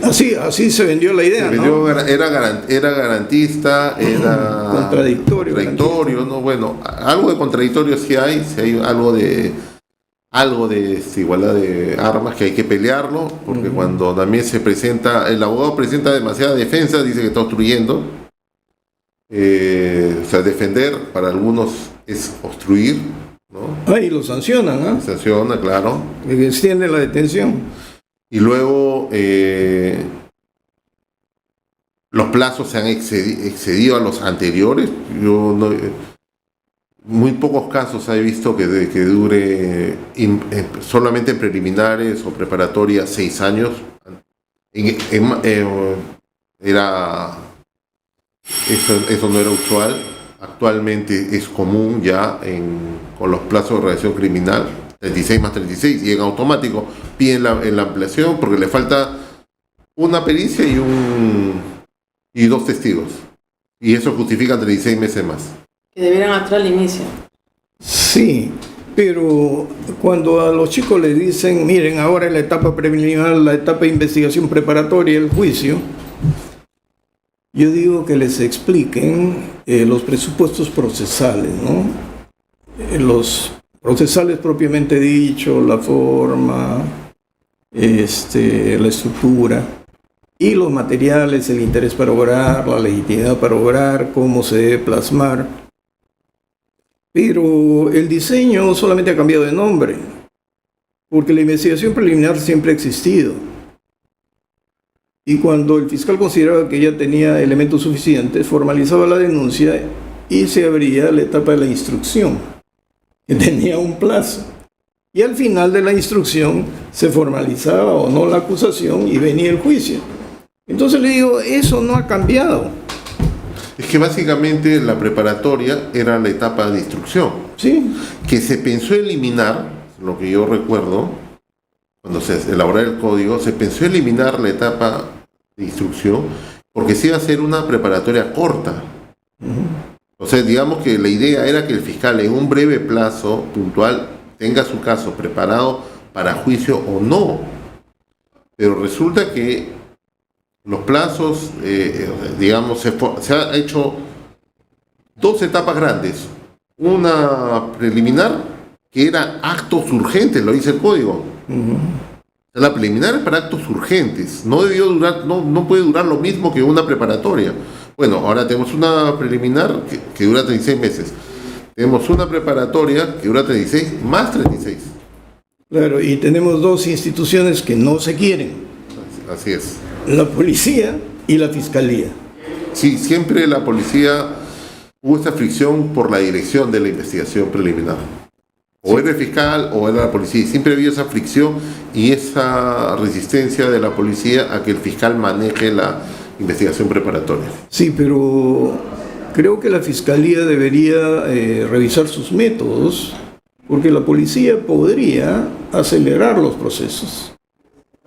Así se vendió la idea, ¿no? Era garantista, era contradictorio, ¿no? Bueno, algo de contradictorio sí hay algo de desigualdad de armas que hay que pelearlo, porque cuando también el abogado presenta demasiada defensa, dice que está obstruyendo. O sea, defender para algunos es obstruir, ¿no? Y lo sancionan, ¿ah? Sanciona, claro. Extiende la detención. Y luego los plazos se han excedido a los anteriores. Muy pocos casos he visto que dure solamente en preliminares o preparatorias 6 años. Eso no era usual. Actualmente es común ya con los plazos de redacción criminal, 36 más 36, y en automático piden la ampliación porque le falta una pericia y 2 testigos. Y eso justifica 36 meses más. Que debieran actuar al inicio. Sí, pero cuando a los chicos les dicen, miren, ahora es la etapa preliminar, la etapa de investigación preparatoria, el juicio, yo digo que les expliquen los presupuestos procesales, ¿no? Los procesales propiamente dicho, la forma, la estructura, y los materiales, el interés para obrar, la legitimidad para obrar, cómo se debe plasmar. Pero el diseño solamente ha cambiado de nombre, porque la investigación preliminar siempre ha existido. Y cuando el fiscal consideraba que ya tenía elementos suficientes, formalizaba la denuncia y se abría la etapa de la instrucción, que tenía un plazo. Y al final de la instrucción se formalizaba o no la acusación y venía el juicio. Entonces le digo, eso no ha cambiado. Es que básicamente la preparatoria era la etapa de instrucción. Sí. Que se pensó eliminar, lo que yo recuerdo, cuando se elaborara el código, se pensó eliminar la etapa de instrucción porque se iba a hacer una preparatoria corta. O sea, digamos que la idea era que el fiscal en un breve plazo puntual tenga su caso preparado para juicio o no. Pero resulta que los plazos, digamos, se ha hecho dos etapas grandes. Una preliminar, que era actos urgentes, lo dice el código. La preliminar es para actos urgentes. No debió durar, no puede durar lo mismo que una preparatoria. Bueno, ahora tenemos una preliminar que dura 36 meses. Tenemos una preparatoria que dura 36 más 36. Claro, y tenemos dos instituciones que no se quieren. Así es. La policía y la fiscalía. Sí, siempre la policía hubo esta fricción por la dirección de la investigación preliminar. O era el fiscal o era la policía. Y siempre había esa fricción y esa resistencia de la policía a que el fiscal maneje la investigación preparatoria. Sí, pero creo que la fiscalía debería revisar sus métodos, porque la policía podría acelerar los procesos,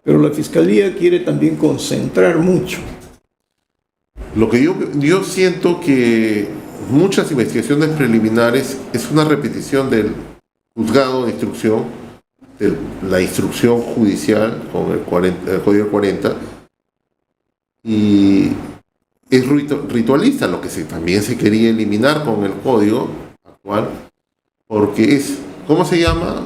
pero la fiscalía quiere también concentrar mucho. Lo que yo siento que muchas investigaciones preliminares es una repetición del juzgado de instrucción, de la instrucción judicial con el Código 40, y es ritualista, lo que también se quería eliminar con el código actual, porque es, ¿cómo se llama?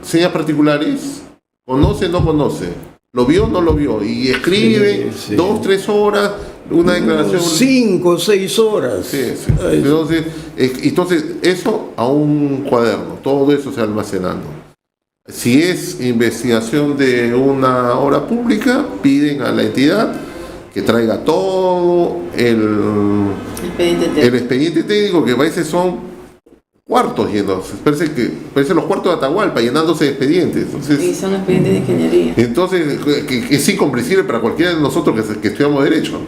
Señas particulares, conoce, no conoce, lo vio, no lo vio, y escribe Sí. 2-3 horas, una declaración. 5 o 6 horas. Sí. Entonces, eso a un cuaderno, todo eso se almacenando. Si es investigación de una obra pública, piden a la entidad que traiga todo el expediente técnico, que a veces son cuartos llenos, parece los cuartos de Atahualpa llenándose de expedientes. Entonces, Sí, son expedientes de ingeniería. Entonces, que es incomprensible para cualquiera de nosotros que estudiamos Derecho.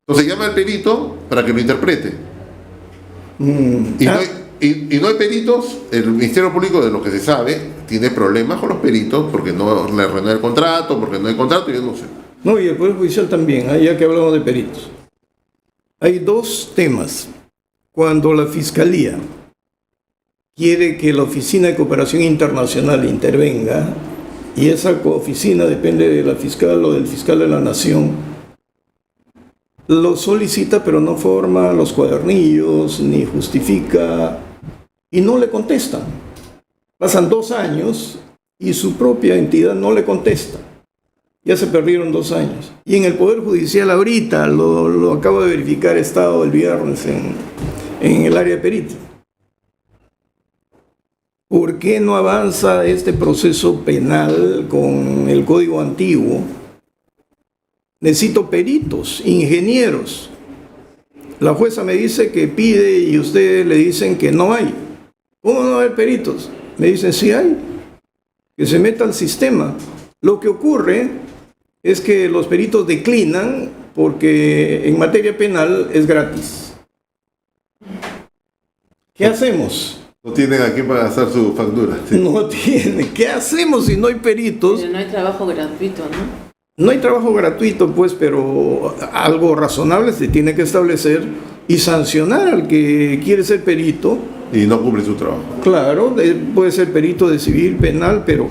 Entonces llama al perito para que lo interprete. Y no hay peritos. El Ministerio Público, de lo que se sabe, tiene problemas con los peritos porque no le renueva el contrato, porque no hay contrato, yo no sé. No, y el Poder Judicial también, ya que hablamos de peritos. Hay dos temas. Cuando la Fiscalía quiere que la Oficina de Cooperación Internacional intervenga, y esa oficina depende de la fiscal o del fiscal de la Nación, lo solicita pero no forma los cuadernillos, ni justifica, y no le contestan. Pasan 2 años y su propia entidad no le contesta. Ya se perdieron 2 años. Y en el Poder Judicial ahorita, lo acabo de verificar, he estado el viernes en el área de perito. ¿Por qué no avanza este proceso penal con el código antiguo? Necesito peritos, ingenieros. La jueza me dice que pide y ustedes le dicen que no hay. ¿Cómo no hay peritos? Me dicen, sí hay. Que se meta al sistema. Lo que ocurre es que los peritos declinan porque en materia penal es gratis. ¿Qué hacemos? No tienen aquí para hacer su factura. Sí. No tiene. ¿Qué hacemos si no hay peritos? Pero no hay trabajo gratuito, ¿no? No hay trabajo gratuito, pues, pero algo razonable se tiene que establecer y sancionar al que quiere ser perito. Y no cumple su trabajo. Claro, puede ser perito de civil, penal, pero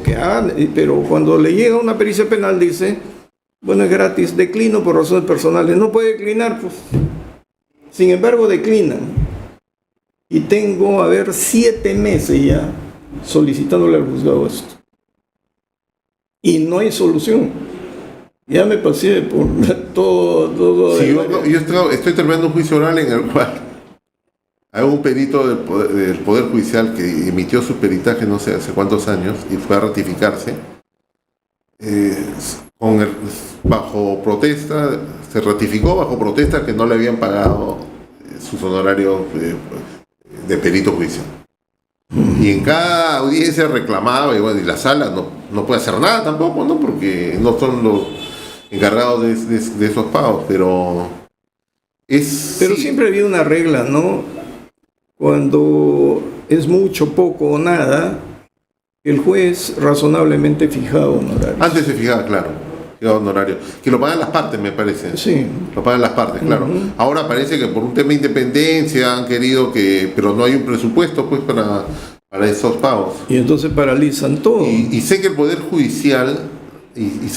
cuando le llega una pericia penal dice, bueno, es gratis, declino por razones personales. No puede declinar, pues. Sin embargo, declinan. Y tengo, 7 meses ya solicitándole al juzgado esto. Y no hay solución. Ya me pasé por todo. Sí, yo estoy terminando un juicio oral en el cual hay un perito del Poder Judicial que emitió su peritaje no sé hace cuántos años y fue a ratificarse. Bajo protesta, se ratificó bajo protesta que no le habían pagado sus honorarios de perito judicial. Y en cada audiencia reclamaba, y bueno, y la sala no puede hacer nada tampoco, ¿no? Porque no son los encargados de esos pagos, pero sí. Siempre había una regla, ¿no? Cuando es mucho, poco o nada, el juez razonablemente fijaba honorarios. Antes se fijaba, claro, fijaba honorario. Que lo pagan las partes, me parece. Sí. Lo pagan las partes, claro. Ahora parece que por un tema de independencia han querido que... Pero no hay un presupuesto, pues, para esos pagos. Y entonces paralizan todo. Y sé que el Poder Judicial,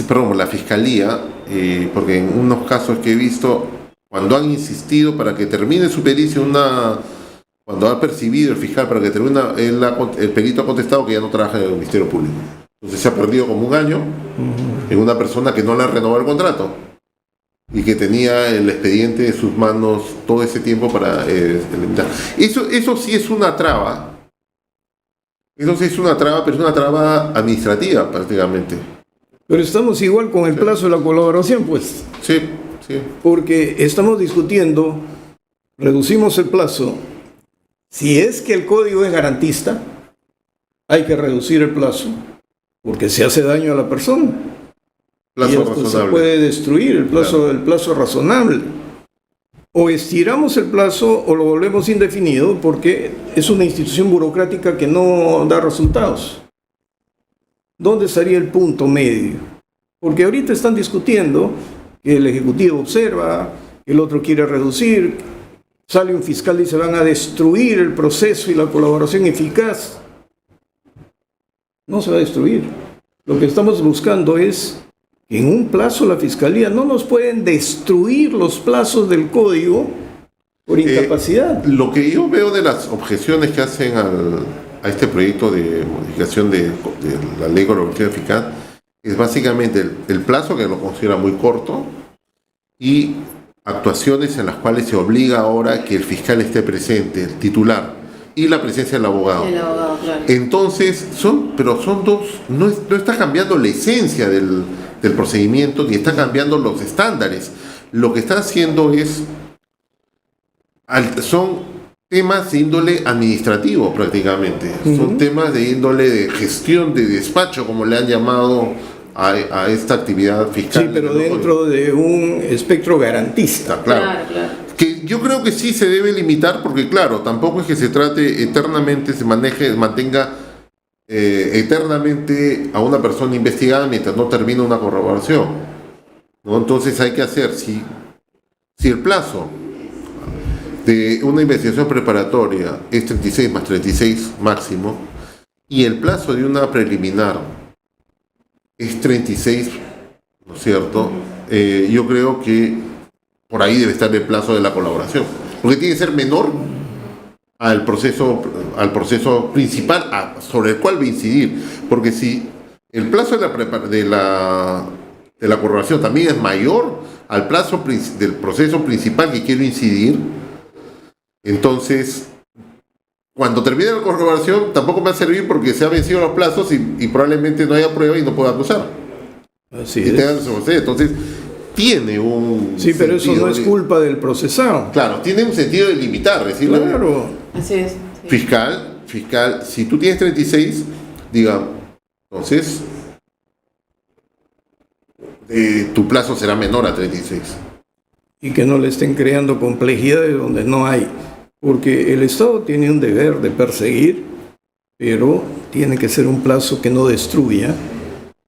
perdón, la Fiscalía, porque en unos casos que he visto, cuando han insistido para que termine su pericia, cuando ha percibido el fiscal para que termine, el perito ha contestado que ya no trabaja en el Ministerio Público. Entonces se ha perdido como un año en una persona que no le ha renovado el contrato y que tenía el expediente en sus manos todo ese tiempo para eliminar. Eso sí es una traba. Eso sí es una traba, pero es una traba administrativa prácticamente. Pero estamos igual con el plazo de la colaboración, pues. Sí, sí. Porque estamos discutiendo, reducimos el plazo. Si es que el código es garantista, hay que reducir el plazo, porque se hace daño a la persona. Plazo y esto razonable. se puede destruir, el plazo razonable. O estiramos el plazo o lo volvemos indefinido, porque es una institución burocrática que no da resultados. ¿Dónde estaría el punto medio? Porque ahorita están discutiendo que el Ejecutivo observa, que el otro quiere reducir, sale un fiscal y se van a destruir el proceso y la colaboración eficaz. No se va a destruir. Lo que estamos buscando es que en un plazo la Fiscalía no nos pueden destruir los plazos del código por incapacidad. Lo que yo veo de las objeciones que hacen a este proyecto de modificación de la ley de colaboración eficaz es básicamente el plazo, que lo considera muy corto, y actuaciones en las cuales se obliga ahora que el fiscal esté presente, el titular, y la presencia del abogado. El abogado, claro. Entonces, son dos, no está cambiando la esencia del procedimiento, ni está cambiando los estándares. Lo que está haciendo son temas de índole administrativo prácticamente. Son temas de índole de gestión de despacho, como le han llamado a esta actividad fiscal. Sí, pero dentro de un espectro garantista. Claro. Que yo creo que sí se debe limitar, porque claro, tampoco es que se trate eternamente, mantenga eternamente a una persona investigada mientras no termina una corroboración, ¿no? Entonces hay que hacer, si el plazo de una investigación preparatoria es 36 más 36 máximo, y el plazo de una preliminar es 36, ¿no es cierto? Yo creo que por ahí debe estar el plazo de la colaboración, porque tiene que ser menor al proceso principal sobre el cual va a incidir, porque si el plazo de la colaboración también es mayor al plazo del proceso principal que quiero incidir, entonces cuando termine la colaboración tampoco me va a servir, porque se han vencido los plazos y probablemente no haya prueba y no pueda acusar. Así es. Entonces tiene un... Sí, pero eso no es culpa del procesado. Claro, tiene un sentido de limitar, decirle, Claro. Así es. Sí. Fiscal, si tú tienes 36, diga, entonces tu plazo será menor a 36. Y que no le estén creando complejidades donde no hay. Porque el Estado tiene un deber de perseguir, pero tiene que ser un plazo que no destruya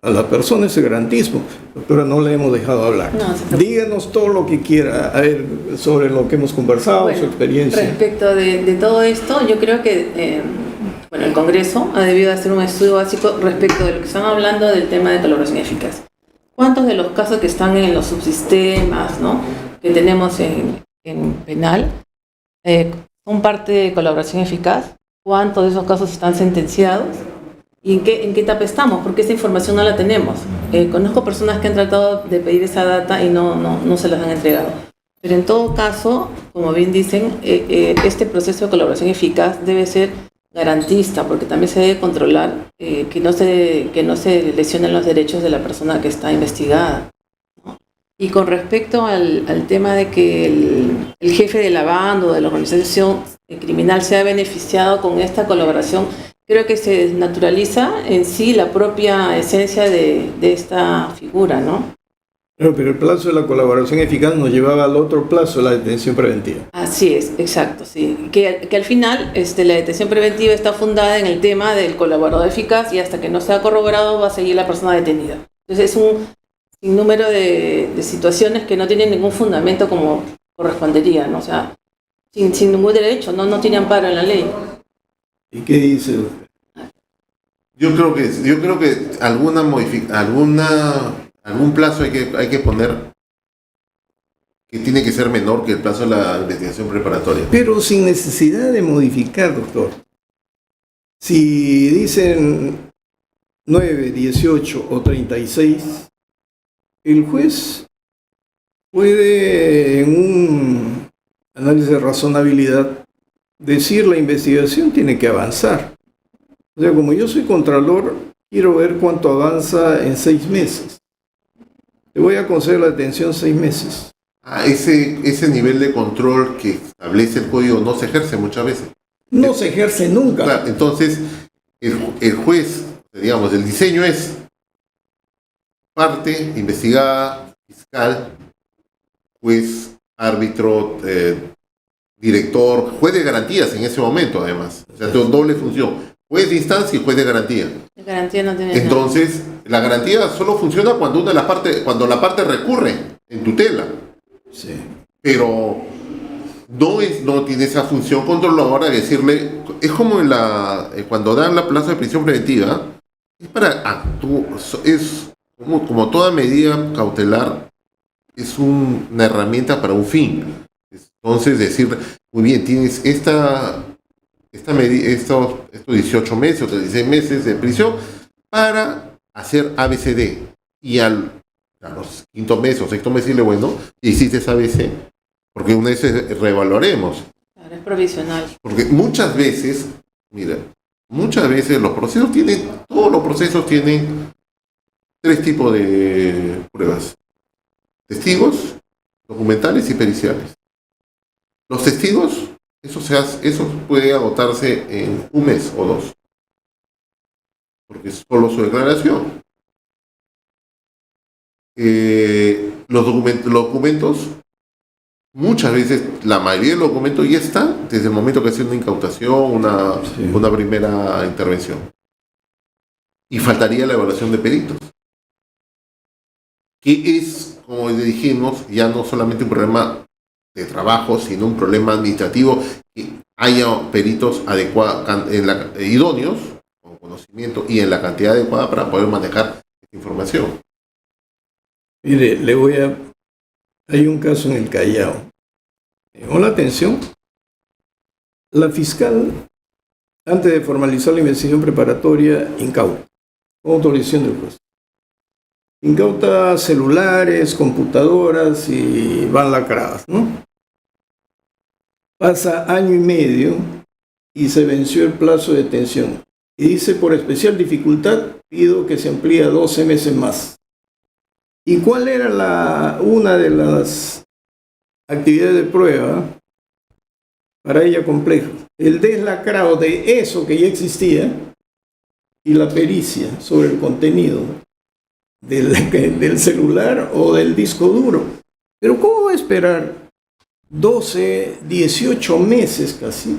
a la persona ese garantismo. Doctora, no le hemos dejado hablar. No, Díganos todo lo que quiera a ver, sobre lo que hemos conversado, Bueno, su experiencia. Respecto de todo esto, yo creo que el Congreso ha debido hacer un estudio básico respecto de lo que están hablando del tema de colaboración eficaz. ¿Cuántos de los casos que están en los subsistemas, ¿no?, que tenemos en penal son parte de colaboración eficaz? ¿Cuántos de esos casos están sentenciados? ¿Y en qué etapa estamos? Porque esa información no la tenemos. Conozco personas que han tratado de pedir esa data y no se las han entregado. Pero en todo caso, como bien dicen, este proceso de colaboración eficaz debe ser garantista, porque también se debe controlar que no se lesionen los derechos de la persona que está investigada, ¿no? Y con respecto al tema de que el jefe de la banda o de la organización criminal se ha beneficiado con esta colaboración, creo que se desnaturaliza en sí la propia esencia de esta figura, ¿no? Pero el plazo de la colaboración eficaz nos llevaba al otro plazo de la detención preventiva. Así es, exacto, sí. Que al final la detención preventiva está fundada en el tema del colaborador eficaz y hasta que no sea corroborado va a seguir la persona detenida. Entonces es un sinnúmero de situaciones que no tienen ningún fundamento como correspondería, ¿no? O sea, sin ningún derecho, no tiene amparo en la ley. ¿Y qué dice usted? Yo creo que algún plazo hay que poner que tiene que ser menor que el plazo de la investigación preparatoria. Pero sin necesidad de modificar, doctor. Si dicen 9, 18 o 36, el juez puede, en un análisis de razonabilidad, decir la investigación tiene que avanzar. O sea, como yo soy contralor, quiero ver cuánto avanza en 6 meses. Te voy a conceder la detención 6 meses. Ese nivel de control que establece el código no se ejerce muchas veces. No se ejerce nunca. Claro, entonces, el juez, digamos, el diseño es parte investigada, fiscal, juez, árbitro, director, juez de garantías en ese momento, además. O sea, doble función. Juez de instancia y juez de garantía. La garantía no tiene Entonces, la garantía solo funciona cuando la parte recurre en tutela. Sí. Pero no tiene esa función controladora de decirle, es como cuando dan la plaza de prisión preventiva, es para actuar, es como toda medida cautelar, es una herramienta para un fin. Entonces decir, muy bien, tienes estos 18 meses o 16 meses de prisión para hacer ABCD, y a los quinto mes o sexto mes decirle, bueno, hiciste ABC, porque una vez reevaluaremos. Claro, es provisional. Porque muchas veces todos los procesos tienen 3 tipos de pruebas: testigos, documentales y periciales. Los testigos, eso puede agotarse en 1 mes o 2, porque es solo su declaración. Los documentos, muchas veces, la mayoría de los documentos ya están desde el momento que hace una incautación, una primera intervención. Y faltaría la evaluación de peritos, que es, como le dijimos, ya no solamente un problema de trabajo, sino un problema administrativo, que haya peritos idóneos, con conocimiento y en la cantidad adecuada para poder manejar esta información. Mire, hay un caso en el Callao. Me llamó la atención. La fiscal, antes de formalizar la investigación preparatoria, incauta, con autorización del juez. Incauta celulares, computadoras y van lacradas, ¿no? Pasa 1 año y medio y se venció el plazo de detención. Y dice, por especial dificultad, pido que se amplíe a 12 meses más. ¿Y cuál era una de las actividades de prueba para ella compleja? El deslacrado de eso que ya existía y la pericia sobre el contenido del celular o del disco duro. Pero ¿cómo va a esperar 12, 18 meses casi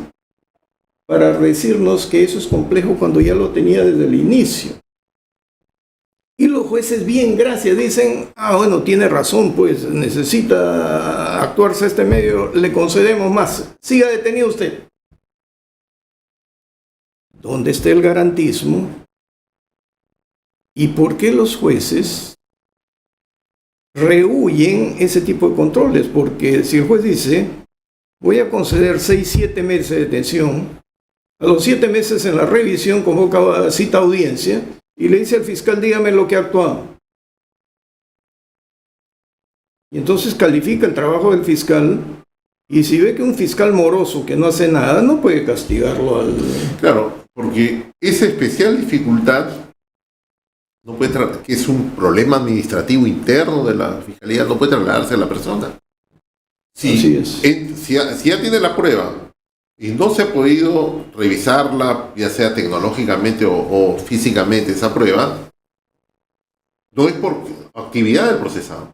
para decirnos que eso es complejo cuando ya lo tenía desde el inicio? Y los jueces, bien, gracias, dicen, bueno, tiene razón, pues necesita actuarse este medio, le concedemos más. Siga detenido usted. ¿Dónde está el garantismo? ¿Y por qué los jueces rehuyen ese tipo de controles? Porque si el juez dice, voy a conceder 6, 7 meses de detención, a los 7 meses en la revisión convoca cita audiencia, y le dice al fiscal, dígame lo que ha actuado. Y entonces califica el trabajo del fiscal, y si ve que un fiscal moroso que no hace nada, no puede castigarlo al... Claro, porque esa especial dificultad, que es un problema administrativo interno de la fiscalía, no puede trasladarse a la persona. Así es. Si ya tiene la prueba, y no se ha podido revisarla, ya sea tecnológicamente o físicamente esa prueba, no es por actividad del procesado,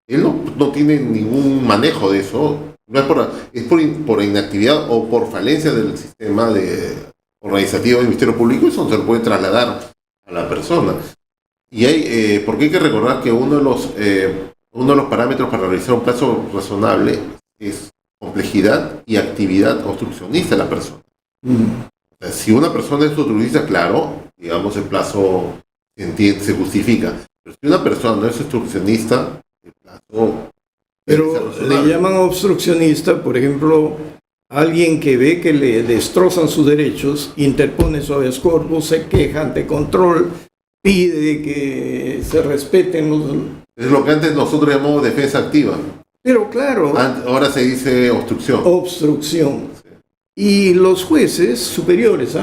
Él no tiene ningún manejo de eso. No es por inactividad o por falencia del sistema organizativo del Ministerio Público. Eso no se lo puede trasladar a la persona. Y porque hay que recordar que uno de los parámetros para realizar un plazo razonable es complejidad y actividad obstruccionista de la persona. O sea, si una persona es obstruccionista, claro, digamos, el plazo se justifica. Pero si una persona no es obstruccionista, el plazo... Pero le llaman obstruccionista, por ejemplo, a alguien que ve que le destrozan sus derechos, interpone su habeas corpus, se queja ante control, pide que se respeten los... Es lo que antes nosotros llamamos defensa activa. Pero claro... Ahora se dice obstrucción. Obstrucción. Y los jueces superiores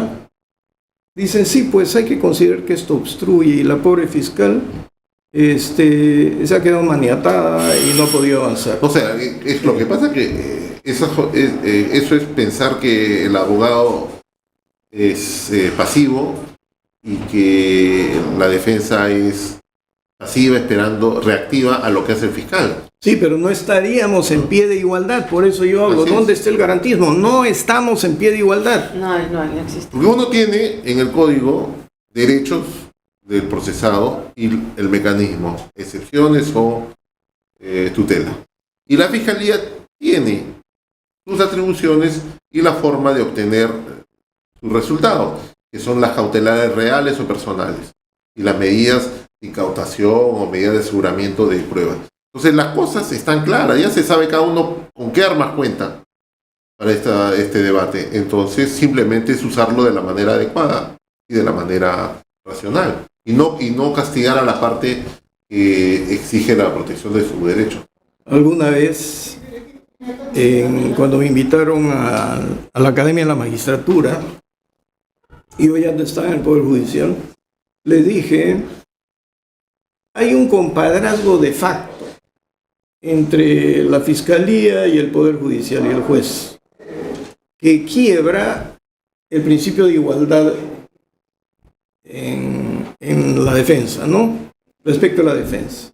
dicen, sí, pues hay que considerar que esto obstruye, y la pobre fiscal se ha quedado maniatada y no ha podido avanzar. O sea, es lo que pasa que eso es pensar que el abogado es pasivo y que la defensa es pasiva, reactiva a lo que hace el fiscal. Sí, pero no estaríamos en pie de igualdad, por eso yo hablo, ¿dónde está el garantismo? No estamos en pie de igualdad. No existe. Porque uno tiene en el código derechos del procesado y el mecanismo, excepciones o tutela. Y la Fiscalía tiene sus atribuciones y la forma de obtener sus resultados, que son las cautelares reales o personales, y las medidas de incautación o medidas de aseguramiento de pruebas. Entonces las cosas están claras, ya se sabe cada uno con qué armas cuenta para este debate. Entonces simplemente es usarlo de la manera adecuada y de la manera racional, y no castigar a la parte que exige la protección de su derecho. Alguna vez, cuando me invitaron a la Academia de la Magistratura, y yo ya no estaba en el Poder Judicial, le dije, hay un compadrazgo de facto entre la Fiscalía y el Poder Judicial y el juez, que quiebra el principio de igualdad en la defensa, ¿no? Respecto a la defensa.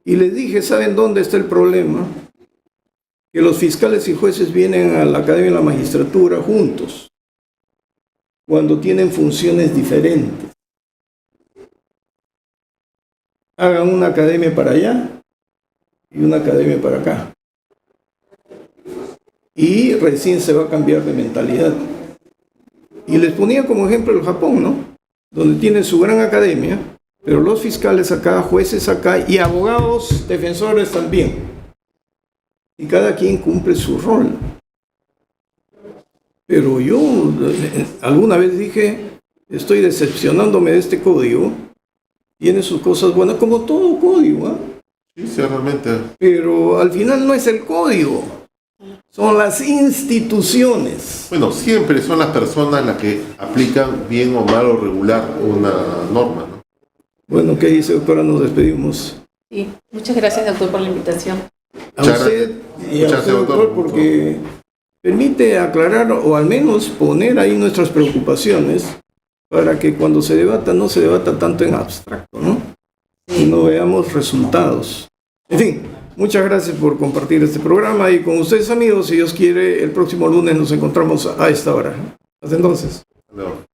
Y les dije, ¿saben dónde está el problema? Que los fiscales y jueces vienen a la Academia de la Magistratura juntos, cuando tienen funciones diferentes. Hagan una academia para allá y una academia para acá. Y recién se va a cambiar de mentalidad. Y les ponía como ejemplo el Japón, ¿no? Donde tienen su gran academia, pero los fiscales acá, jueces acá y abogados defensores también. Y cada quien cumple su rol. Pero yo alguna vez dije, estoy decepcionándome de este código. Tiene sus cosas buenas, como todo código, Sí, realmente. Pero al final no es el código, son las instituciones. Bueno, siempre son las personas las que aplican bien o mal o regular una norma, ¿no? Bueno, ¿qué dice, doctora? Nos despedimos. Sí, muchas gracias, doctor, por la invitación. A usted y a usted, doctor, porque permite aclarar o al menos poner ahí nuestras preocupaciones para que cuando se debata no se debata tanto en abstracto, ¿no? Y no veamos resultados. En fin, muchas gracias por compartir este programa y con ustedes, amigos, si Dios quiere, el próximo lunes nos encontramos a esta hora. Hasta entonces. No.